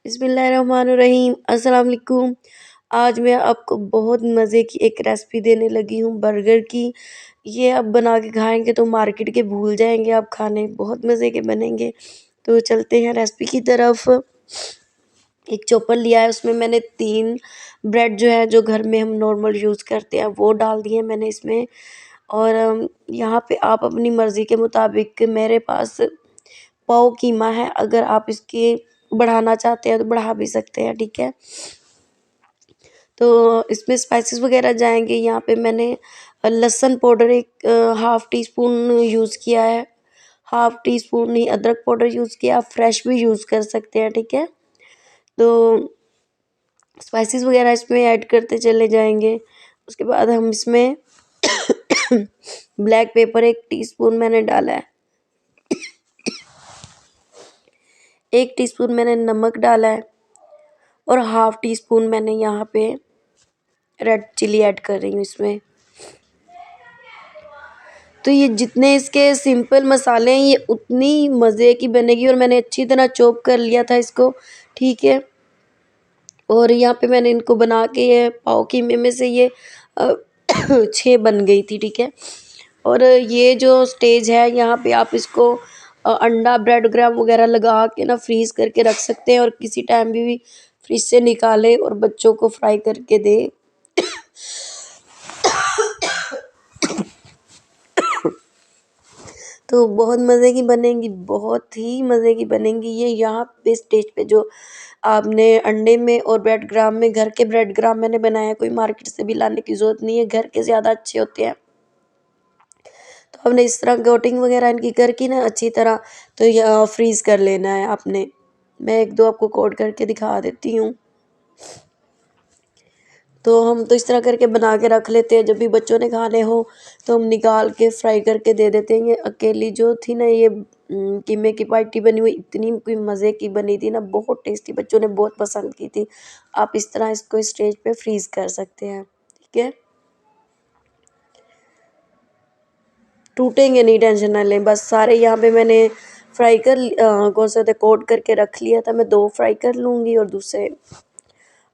बिस्मिल्लाहिर्रहमानिर्रहीम अस्सलाम वालेकुम। आज मैं आपको बहुत मज़े की एक रेसिपी देने लगी हूँ बर्गर की। ये आप बना के खाएंगे तो मार्केट के भूल जाएंगे आप खाने, बहुत मज़े के बनेंगे। तो चलते हैं रेसिपी की तरफ। एक चॉपर लिया है, उसमें मैंने 3 ब्रेड जो है जो घर में हम नॉर्मल यूज़ करते हैं वो डाल दिए मैंने इसमें। और यहाँ पे आप अपनी मर्ज़ी के मुताबिक, मेरे पास पाव कीमा है, अगर आप इसके बढ़ाना चाहते हैं तो बढ़ा भी सकते हैं, ठीक है। तो इसमें स्पाइसेस वगैरह जाएंगे। यहाँ पे मैंने लहसुन पाउडर एक हाफ़ टी स्पून यूज़ किया है, हाफ़ टी स्पून ही अदरक पाउडर यूज़ किया, आप फ्रेश भी यूज़ कर सकते हैं, ठीक है। तो स्पाइसेस वगैरह इसमें ऐड करते चले जाएंगे। उसके बाद हम इसमें ब्लैक पेपर 1 टीस्पून मैंने डाला है, 1 टीस्पून मैंने नमक डाला है और हाफ़ टी स्पून मैंने यहाँ पे रेड चिली ऐड कर रही हूँ इसमें। तो ये जितने इसके सिंपल मसाले हैं ये उतनी मज़े की बनेगी। और मैंने अच्छी तरह चॉप कर लिया था इसको, ठीक है। और यहाँ पे मैंने इनको बना के ये पाव कीमे में से ये 6 बन गई थी, ठीक है। और ये जो स्टेज है यहाँ पे आप इसको अंडा ब्रेड ग्राम वगैरह लगा के ना फ्रीज़ करके रख सकते हैं और किसी टाइम भी फ्रिज से निकालें और बच्चों को फ्राई करके दें। तो बहुत मज़े की बनेंगी, बहुत ही मज़े की बनेंगी ये। यहाँ पे स्टेज पे जो आपने अंडे में और ब्रेड ग्राम में, घर के ब्रेड ग्राम मैंने बनाया, कोई मार्केट से भी लाने की ज़रूरत नहीं है, घर के ज़्यादा अच्छे होते हैं। तो हमने इस तरह कोटिंग वगैरह इनकी करके ना अच्छी तरह, तो ये फ्रीज़ कर लेना है आपने। मैं 1-2 आपको कोट करके दिखा देती हूँ। तो हम तो इस तरह करके बना के रख लेते हैं, जब भी बच्चों ने खाने हो तो हम निकाल के फ्राई करके दे देते हैं। ये अकेली जो थी ना ये कीमे की पार्टी बनी हुई, इतनी कोई मज़े की बनी थी ना, बहुत टेस्टी, बच्चों ने बहुत पसंद की थी। आप इस तरह इसको स्टेज पे फ्रीज़ कर सकते हैं, ठीक है। टूटेंगे नहीं, टेंशन ना लें। बस सारे यहाँ पे मैंने फ्राई कर कौन सा था, कोट करके रख लिया था। मैं 2 फ्राई कर लूँगी और दूसरे।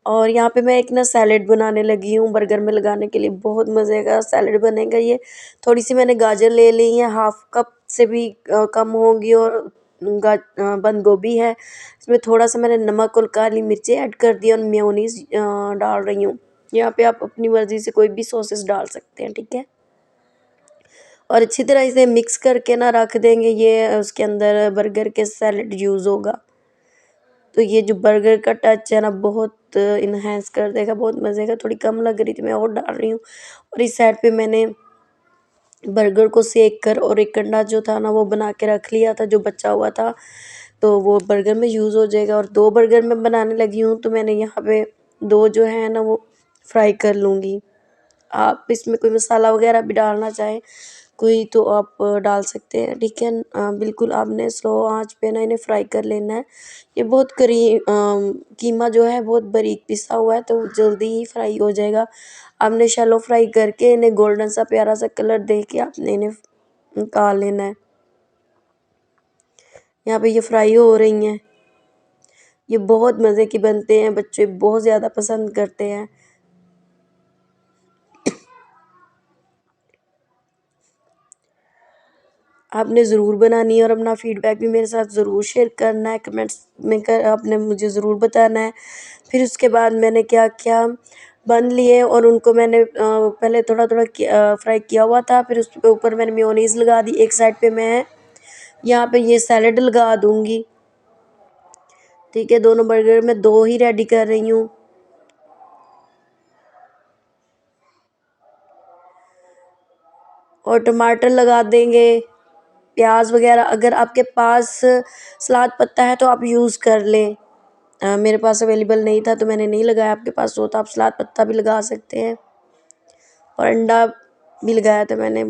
और यहाँ पे मैं एक ना सैलेड बनाने लगी हूँ बर्गर में लगाने के लिए, बहुत मज़े का सैलेड बनेगा ये। थोड़ी सी मैंने गाजर ले ली है, हाफ़ कप से भी कम होगी। और बंद गोभी है। इसमें थोड़ा सा मैंने नमक और काली मिर्ची ऐड कर दिया और मेयोनीज़ डाल रही हूँ। यहाँ पे आप अपनी मर्ज़ी से कोई भी सॉसेस डाल सकते हैं, ठीक है। और अच्छी तरह इसे मिक्स करके ना रख देंगे, ये उसके अंदर बर्गर के सैलेड यूज़ होगा। तो ये जो बर्गर का टच है ना बहुत इन्हेंस कर देगा, बहुत मज़े का। थोड़ी कम लग रही थी, मैं और डाल रही हूँ। और इस साइड पे मैंने बर्गर को सेक कर और एक अंडा जो था ना वो बना के रख लिया था, जो बचा हुआ था, तो वो बर्गर में यूज़ हो जाएगा। और 2 बर्गर मैं बनाने लगी हूँ, तो मैंने यहाँ पे 2 जो है ना वो फ्राई कर लूँगी। आप इसमें कोई मसाला वगैरह भी डालना चाहें कोई तो आप डाल सकते हैं, ठीक है। बिल्कुल आपने स्लो आंच पे ना इन्हें फ्राई कर लेना है। ये बहुत कीमा जो है बहुत बारीक पिसा हुआ है, तो जल्दी ही फ्राई हो जाएगा। आपने शैलो फ्राई करके इन्हें गोल्डन सा प्यारा सा कलर दे के आपने इन्हें निकाल लेना है। यहाँ पे ये फ्राई हो रही हैं। ये बहुत मज़े की बनते हैं, बच्चे बहुत ज़्यादा पसंद करते हैं। आपने ज़रूर बनानी है और अपना फ़ीडबैक भी मेरे साथ ज़रूर शेयर करना है, कमेंट्स में कर आपने मुझे ज़रूर बताना है। फिर उसके बाद मैंने क्या किया, बन लिए और उनको मैंने पहले थोड़ा-थोड़ा फ्राई किया हुआ था, फिर उसके ऊपर मैंने मेयोनीज़ लगा दी। एक साइड पे मैं यहाँ पे ये सैलेड लगा दूँगी, ठीक है। दोनों बर्गर मैं 2 ही रेडी कर रही हूँ। और टमाटर लगा देंगे, प्याज वगैरह, अगर आपके पास सलाद पत्ता है तो आप यूज़ कर लें। मेरे पास अवेलेबल नहीं था तो मैंने नहीं लगाया, आपके पास हो तो आप सलाद पत्ता भी लगा सकते हैं। और अंडा भी लगाया था मैंने।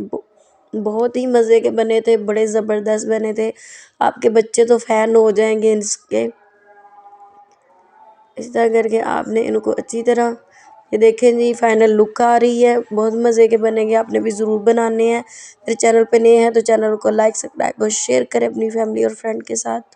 बहुत ही मज़े के बने थे, बड़े ज़बरदस्त बने थे। आपके बच्चे तो फ़ैन हो जाएंगे इसके। इस तरह करके आपने इनको अच्छी तरह, ये देखें जी फाइनल लुक आ रही है, बहुत मज़े के बनेंगे। आपने भी ज़रूर बनाने हैं। मेरे चैनल पे नए हैं तो चैनल को लाइक सब्सक्राइब और शेयर करें अपनी फैमिली और फ्रेंड के साथ।